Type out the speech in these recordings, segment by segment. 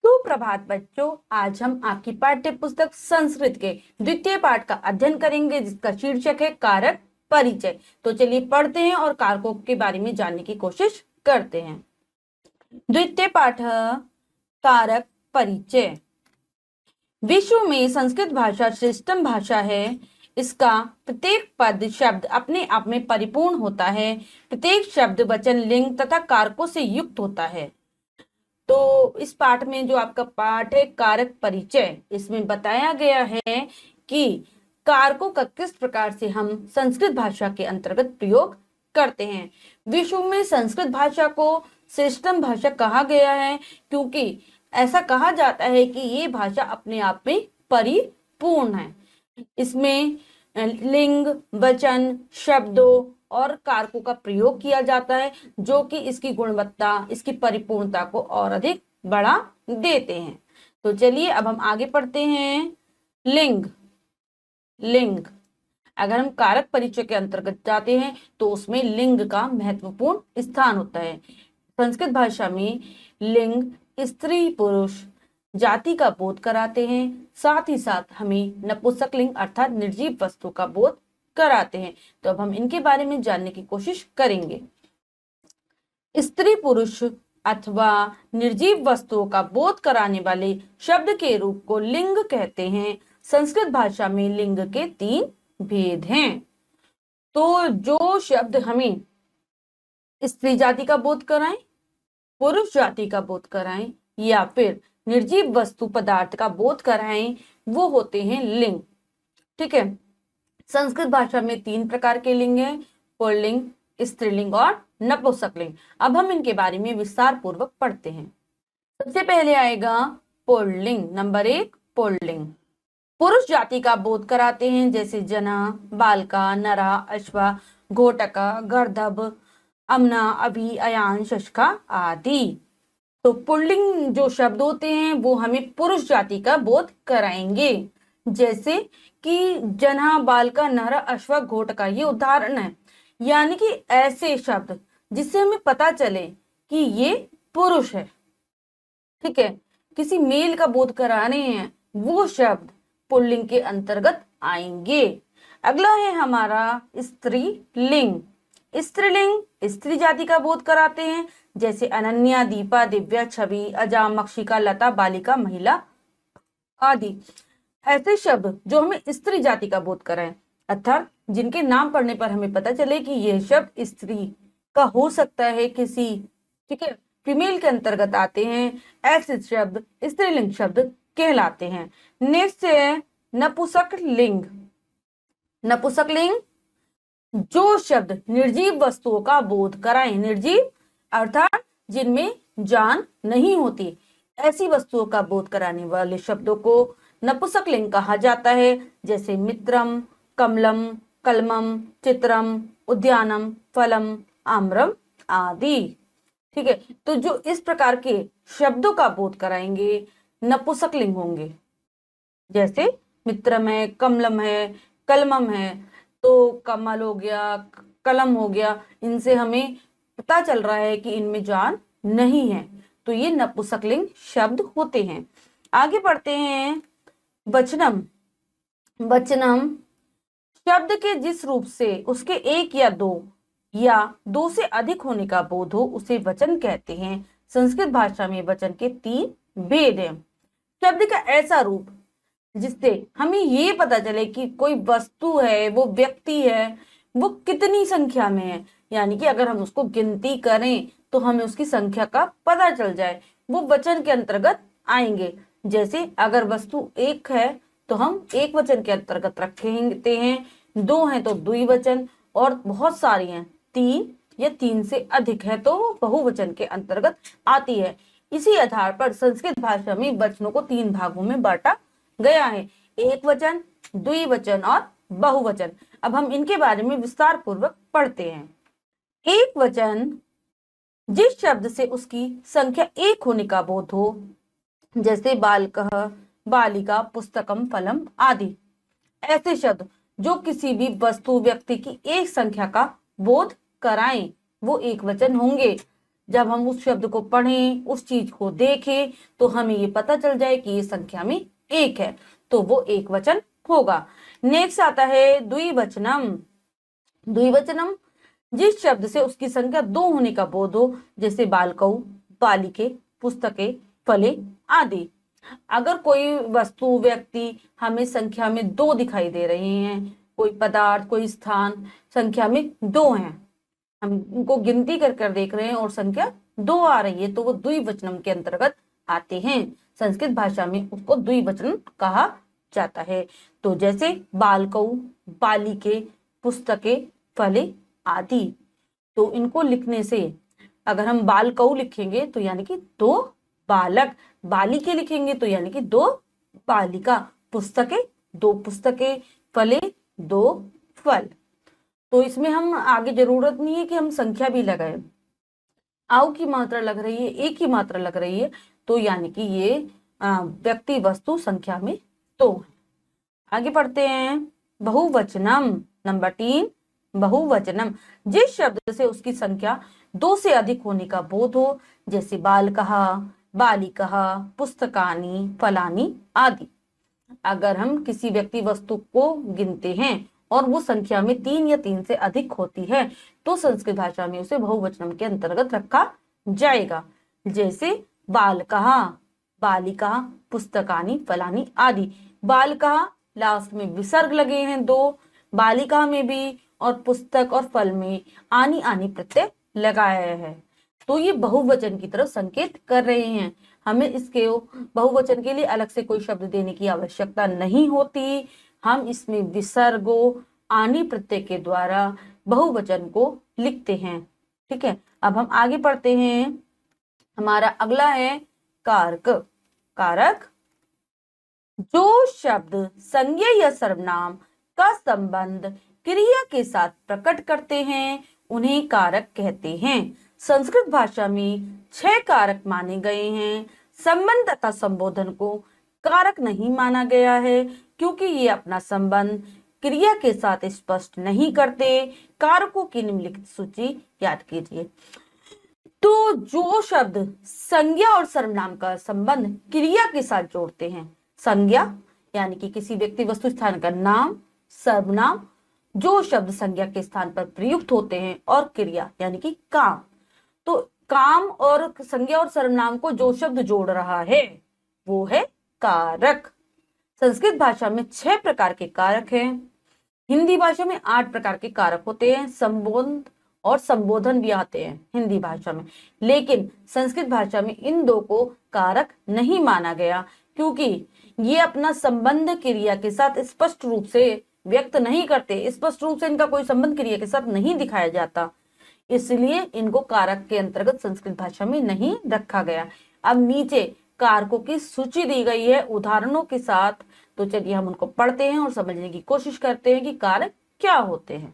सुप्रभात बच्चों, आज हम आपकी पाठ्य पुस्तक संस्कृत के द्वितीय पाठ का अध्ययन करेंगे, जिसका शीर्षक है कारक परिचय। तो चलिए पढ़ते हैं और कारकों के बारे में जानने की कोशिश करते हैं। द्वितीय पाठ, कारक परिचय। विश्व में संस्कृत भाषा श्रेष्ठतम भाषा है। इसका प्रत्येक पद शब्द अपने आप में परिपूर्ण होता है। प्रत्येक शब्द वचन लिंग तथा कारकों से युक्त होता है। तो इस पाठ में जो आपका पाठ है कारक परिचय, इसमें बताया गया है कि कारकों का किस प्रकार से हम संस्कृत भाषा के अंतर्गत प्रयोग करते हैं। विश्व में संस्कृत भाषा को श्रेष्ठतम भाषा कहा गया है, क्योंकि ऐसा कहा जाता है कि ये भाषा अपने आप में परिपूर्ण है। इसमें लिंग, वचन, शब्दों और कारकों का प्रयोग किया जाता है, जो कि इसकी गुणवत्ता, इसकी परिपूर्णता को और अधिक बढ़ा देते हैं। तो चलिए अब हम आगे पढ़ते हैं। लिंग। अगर हम कारक परिचय के अंतर्गत जाते हैं तो उसमें लिंग का महत्वपूर्ण स्थान होता है। संस्कृत भाषा में लिंग स्त्री पुरुष जाति का बोध कराते हैं, साथ ही साथ हमें नपुंसकलिंग अर्थात निर्जीव वस्तु का बोध कराते हैं। तो अब हम इनके बारे में जानने की कोशिश करेंगे। स्त्री पुरुष अथवा निर्जीव वस्तुओं का बोध कराने वाले शब्द के रूप को लिंग कहते हैं। संस्कृत भाषा में लिंग के 3 भेद हैं। तो जो शब्द हमें स्त्री जाति का बोध कराएं, पुरुष जाति का बोध कराएं या फिर निर्जीव वस्तु पदार्थ का बोध कराएं, वो होते हैं लिंग। ठीक है। संस्कृत भाषा में 3 प्रकार के लिंग हैं, पुल्लिंग, स्त्रीलिंग और नपुंसकलिंग। अब हम इनके बारे में विस्तार पूर्वक पढ़ते हैं। सबसे पहले आएगा पुल्लिंग। Number 1, pulling. पुरुष जाति का बोध कराते हैं, जैसे जना, बालका, नरा, अश्वा, घोटका, गर्दभ, अमना, अभि, अयान, शशका आदि। तो पुल्लिंग जो शब्द होते हैं वो हमें पुरुष जाति का बोध कराएंगे, जैसे कि जना, बालका, नरा, अश्वा, घोटका, ये उदाहरण है। यानी कि ऐसे शब्द जिससे हमें पता चले कि ये पुरुष है। ठीक है। किसी मेल का बोध करा रहे हैं, वो शब्द पुल्लिंग के अंतर्गत आएंगे। अगला है हमारा स्त्रीलिंग। स्त्रीलिंग स्त्री जाति का बोध कराते हैं, जैसे अनन्या, दीपा, दिव्या, छवि, अजा, मक्षिका, लता, बालिका, महिला आदि। ऐसे शब्द जो हमें स्त्री जाति का बोध कराएं, अर्थात जिनके नाम पढ़ने पर हमें पता चले कि यह शब्द स्त्री का हो सकता है, किसी, ठीक है, फीमेल के अंतर्गत आते हैं, ऐसे शब्द स्त्रीलिंग शब्द कहलाते हैं। नेक्स्ट है नपुंसकलिंग। नपुंसकलिंग जो शब्द निर्जीव वस्तुओं का बोध कराएं, निर्जीव अर्थात जिनमें जान नहीं होती, ऐसी वस्तुओं का बोध कराने वाले शब्दों को नपुंसकलिंग कहा जाता है, जैसे मित्रम, कमलम, कलमम, चित्रम, उद्यानम, फलम, आम्रम आदि। ठीक है। तो जो इस प्रकार के शब्दों का बोध कराएंगे नपुंसकलिंग होंगे, जैसे मित्रम है, कमलम है, कलमम है। तो कमल हो गया, कलम हो गया, इनसे हमें पता चल रहा है कि इनमें जान नहीं है, तो ये नपुंसकलिंग शब्द होते हैं। आगे बढ़ते हैं। वचनम। वचनम शब्द के जिस रूप से उसके एक या दो से अधिक होने का बोध हो, उसे वचन कहते हैं। संस्कृत भाषा में वचन के 3 भेद हैं। शब्द का ऐसा रूप जिससे हमें ये पता चले कि कोई वस्तु है, वो व्यक्ति है, वो कितनी संख्या में है, यानी कि अगर हम उसको गिनती करें तो हमें उसकी संख्या का पता चल जाए, वो वचन के अंतर्गत आएंगे। जैसे अगर वस्तु 1 है तो हम एक वचन के अंतर्गत रखते हैं, 2 हैं तो द्विवचन, और बहुत सारी हैं, 3 या 3 से अधिक है तो बहुवचन के अंतर्गत आती है। इसी आधार पर संस्कृत भाषा में वचनों को 3 भागों में बांटा गया है, एक वचन, द्विवचन और बहुवचन। अब हम इनके बारे में विस्तार पूर्वक पढ़ते हैं। एक वचन जिस शब्द से उसकी संख्या 1 होने का बोध हो, जैसे बालकः, बालिका, पुस्तकम, फलम आदि। ऐसे शब्द जो किसी भी वस्तु, व्यक्ति की एक संख्या का बोध कराएं, वो एक वचन होंगे। जब हम उस शब्द को पढ़ें, उस चीज को देखें, तो हमें ये पता चल जाए कि ये संख्या में एक है, तो वो एक वचन होगा। नेक्स्ट आता है द्विवचनम। द्विवचनम जिस शब्द से उसकी संख्या दो होने का बोध हो, जैसे बालकौ, बालिके, पुस्तके, फले आदि। अगर कोई वस्तु, व्यक्ति हमें संख्या में दो दिखाई दे रहे हैं, कोई पदार्थ, कोई स्थान संख्या में दो हैं, हम उनको गिनती कर कर देख रहे हैं और संख्या दो आ रही है, तो वो द्विवचनम के अंतर्गत आते हैं। संस्कृत भाषा में उसको द्विवचन कहा जाता है। तो जैसे बालकौ, बालिके, पुस्तके, फले आदि। तो इनको लिखने से अगर हम बालकौ लिखेंगे तो यानी कि दो बालक, बालिके लिखेंगे तो यानी कि दो बालिका, पुस्तके दो पुस्तके, फले दो फल। तो इसमें हम आगे जरूरत नहीं है कि हम संख्या भी लगाएं। आउ की मात्रा लग रही है, एक की मात्रा लग रही है, तो यानी कि ये व्यक्ति वस्तु संख्या में दो है। आगे पढ़ते हैं बहुवचनम। नंबर 3 बहुवचनम जिस शब्द से उसकी संख्या दो से अधिक होने का बोध हो, जैसे बालकः, बालिकः, पुस्तकानि, फलानि आदि। अगर हम किसी व्यक्ति वस्तु को गिनते हैं और वो संख्या में 3 या 3 से अधिक होती है, तो संस्कृत भाषा में उसे बहुवचन के अंतर्गत रखा जाएगा। जैसे बालकः, बालिका, पुस्तकानि, फलानि आदि। बालकः लास्ट में विसर्ग लगे हैं दो, बालिका में भी, और पुस्तक और फल में आनी आनी प्रत्यय लगाया है, तो ये बहुवचन की तरफ संकेत कर रहे हैं। हमें इसके बहुवचन के लिए अलग से कोई शब्द देने की आवश्यकता नहीं होती। हम इसमें विसर्गो, आनी प्रत्यय के द्वारा बहुवचन को लिखते हैं। ठीक है, अब हम आगे पढ़ते हैं। हमारा अगला है कारक। कारक जो शब्द संज्ञा या सर्वनाम का संबंध क्रिया के साथ प्रकट करते हैं, उन्हें कारक कहते हैं। संस्कृत भाषा में 6 कारक माने गए हैं। संबंध तथा संबोधन को कारक नहीं माना गया है, क्योंकि ये अपना संबंध क्रिया के साथ स्पष्ट नहीं करते। कारकों की निम्नलिखित सूची याद कीजिए। तो जो शब्द संज्ञा और सर्वनाम का संबंध क्रिया के साथ जोड़ते हैं, संज्ञा यानी कि किसी व्यक्ति वस्तु स्थान का नाम, सर्वनाम जो शब्द संज्ञा के स्थान पर प्रयुक्त होते हैं, और क्रिया यानी कि काम। तो काम और संज्ञा और सर्वनाम को जो शब्द जोड़ रहा है वो है कारक। संस्कृत भाषा में 6 प्रकार के कारक हैं। हिंदी भाषा में 8 प्रकार के कारक होते हैं। संबोध और संबोधन भी आते हैं हिंदी भाषा में, लेकिन संस्कृत भाषा में इन दो को कारक नहीं माना गया, क्योंकि ये अपना संबंध क्रिया के साथ स्पष्ट रूप से व्यक्त नहीं करते। स्पष्ट रूप से इनका कोई संबंध क्रिया के साथ नहीं दिखाया जाता, इसलिए इनको कारक के अंतर्गत संस्कृत भाषा में नहीं रखा गया। अब नीचे कारकों की सूची दी गई है उदाहरणों के साथ, तो चलिए हम उनको पढ़ते हैं और समझने की कोशिश करते हैं कि कारक क्या होते हैं।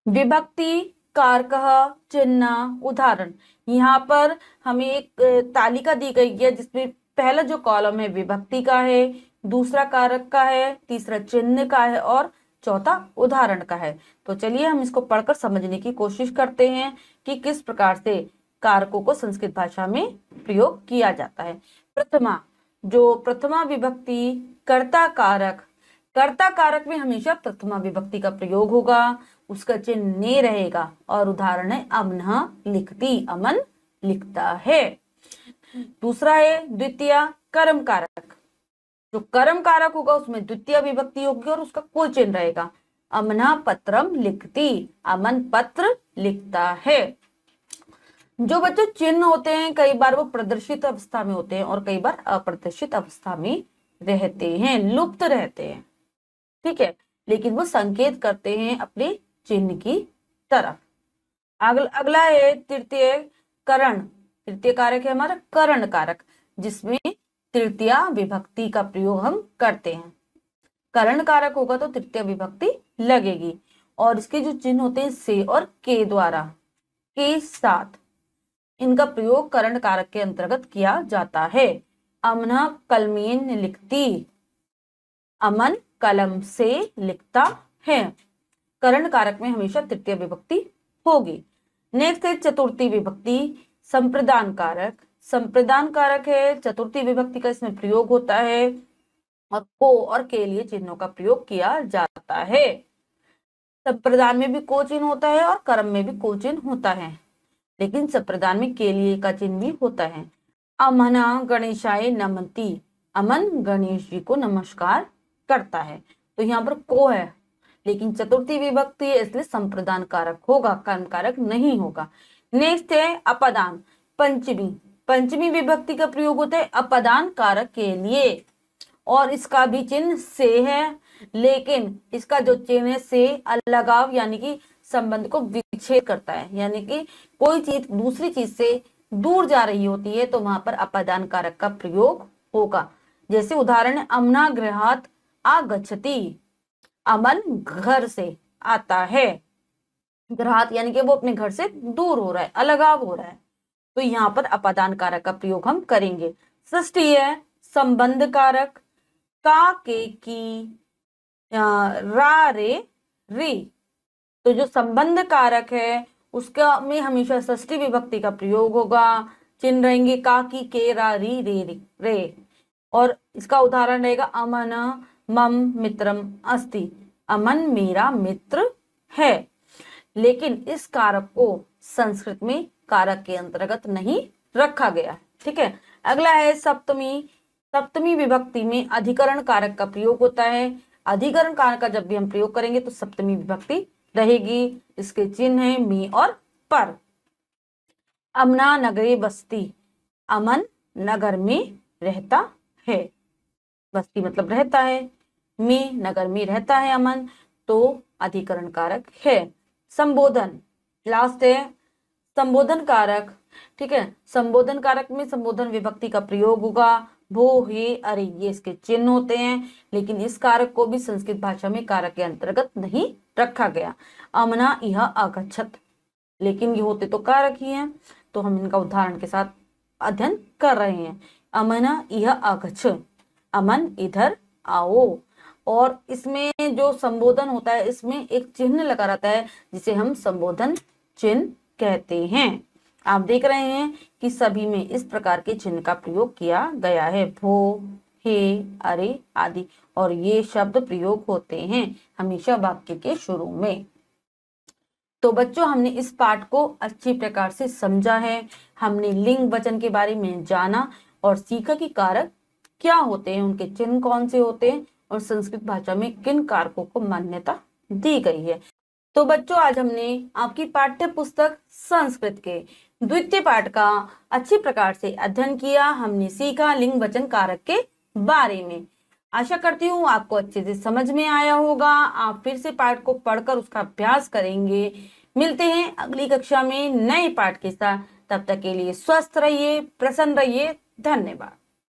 विभक्ति, कारकः, चिन्ह, उदाहरण। यहाँ पर हमें एक तालिका दी गई है जिसमें पहला जो कॉलम है विभक्ति का है, दूसरा कारक का है, तीसरा चिन्ह का है और चौथा उदाहरण का है। तो चलिए हम इसको पढ़कर समझने की कोशिश करते हैं कि किस प्रकार से कारकों को संस्कृत भाषा में प्रयोग किया जाता है। प्रथमा, जो प्रथमा विभक्ति कर्ता कारक। कर्ता कारक में हमेशा प्रथमा विभक्ति का प्रयोग होगा, उसका चिन्ह ने रहेगा, और उदाहरण है अमन लिखती, अमन लिखता है। दूसरा है द्वितीय कर्म कारक। जो कर्म कारक होगा उसमें द्वितीय विभक्ति होगी और उसका कोई चिन्ह रहेगा। अमना पत्रम लिखती, अमन पत्र लिखता है। जो बच्चों चिन्ह होते हैं कई बार वो प्रदर्शित अवस्था में होते हैं और कई बार अप्रदर्शित अवस्था में रहते हैं, लुप्त रहते हैं। ठीक है, लेकिन वो संकेत करते हैं अपने चिन्ह की तरफ। अगला है तृतीय करण। तृतीय कारक है हमारा करण कारक, जिसमें तृतीय विभक्ति का प्रयोग हम करते हैं। करण कारक होगा तो तृतीय विभक्ति लगेगी, और इसके जो चिन्ह होते हैं से और के द्वारा, के साथ, इनका प्रयोग करण कारक के अंतर्गत किया जाता है। अमन कलमेन लिखती, अमन कलम से लिखता है। करण कारक में हमेशा तृतीय विभक्ति होगी। नेक्स्ट है चतुर्थी विभक्ति। संप्रदान कारक, संप्रदान कारक है, चतुर्थी विभक्ति का इसमें प्रयोग होता है और को और के लिए चिन्हों का प्रयोग किया जाता है। संप्रदान में भी को चिन्ह होता है और कर्म में भी को चिन्ह होता है, लेकिन संप्रदान में के लिए का चिन्ह भी होता है। अमना गणेशाय नमति, अमन गणेश जी को नमस्कार करता है, तो यहाँ पर को है, लेकिन चतुर्थी विभक्ति है इसलिए संप्रदान कारक होगा, कर्म कारक नहीं होगा। नेक्स्ट है अपदान, पंचमी, पंचमी विभक्ति का प्रयोग होता है अपदान कारक के लिए और इसका भी चिन्ह से है, लेकिन इसका जो चिन्ह है से अलगाव यानी कि संबंध को विच्छेद करता है, यानी कि कोई चीज दूसरी चीज से दूर जा रही होती है तो वहां पर अपदान कारक का प्रयोग होगा। जैसे उदाहरण है अमना गृहात आगच्छति, अमन घर से आता है, गृहात यानी कि वो अपने घर से दूर हो रहा है, अलगाव हो रहा है, तो यहाँ पर अपदान कारक का प्रयोग हम करेंगे। षष्ठी है संबंध कारक, का के की रा रे री, तो जो संबंध कारक है उसका में हमेशा षष्ठी विभक्ति का प्रयोग होगा, चिन्ह रहेंगे का की के रा री रे, और इसका उदाहरण रहेगा अमन मम मित्रम अस्ति, अमन मेरा मित्र है, लेकिन इस कारक को संस्कृत में कारक के अंतर्गत नहीं रखा गया। ठीक है, अगला है सप्तमी, सप्तमी विभक्ति में अधिकरण कारक का प्रयोग होता है। अधिकरण कारक का जब भी हम प्रयोग करेंगे तो सप्तमी विभक्ति रहेगी, इसके चिन्ह है मी और पर। अमना नगरे बस्ती, अमन नगर में रहता है, बस्ती मतलब रहता है, मी नगर में रहता है अमन, तो अधिकरण कारक है। संबोधन, लास्ट है संबोधन कारक। ठीक है, संबोधन कारक में संबोधन विभक्ति का प्रयोग होगा, भो हे अरे ये इसके चिन्ह होते हैं, लेकिन इस कारक को भी संस्कृत भाषा में कारक के अंतर्गत नहीं रखा गया। अमना इह अगच्छत, लेकिन ये होते तो कारक ही हैं, तो हम इनका उदाहरण के साथ अध्ययन कर रहे हैं। अमना इह अगच्छ, अमन इधर आओ, और इसमें जो संबोधन होता है इसमें एक चिन्ह लगा रहता है जिसे हम संबोधन चिन्ह कहते हैं। आप देख रहे हैं कि सभी में इस प्रकार के चिन्ह का प्रयोग किया गया है, भो हे अरे आदि, और ये शब्द प्रयोग होते हैं हमेशा वाक्य के शुरू में। तो बच्चों हमने इस पाठ को अच्छी प्रकार से समझा है, हमने लिंग वचन के बारे में जाना और सीखा कि कारक क्या होते हैं, उनके चिन्ह कौन से होते हैं और संस्कृत भाषा में किन कारकों को मान्यता दी गई है। तो बच्चों आज हमने आपकी पाठ्य पुस्तक संस्कृत के द्वितीय पाठ का अच्छी प्रकार से अध्ययन किया, हमने सीखा लिंग वचन कारक के बारे में। आशा करती हूँ आपको अच्छे से समझ में आया होगा। आप फिर से पाठ को पढ़कर उसका अभ्यास करेंगे। मिलते हैं अगली कक्षा में नए पाठ के साथ, तब तक के लिए स्वस्थ रहिए, प्रसन्न रहिए, धन्यवाद।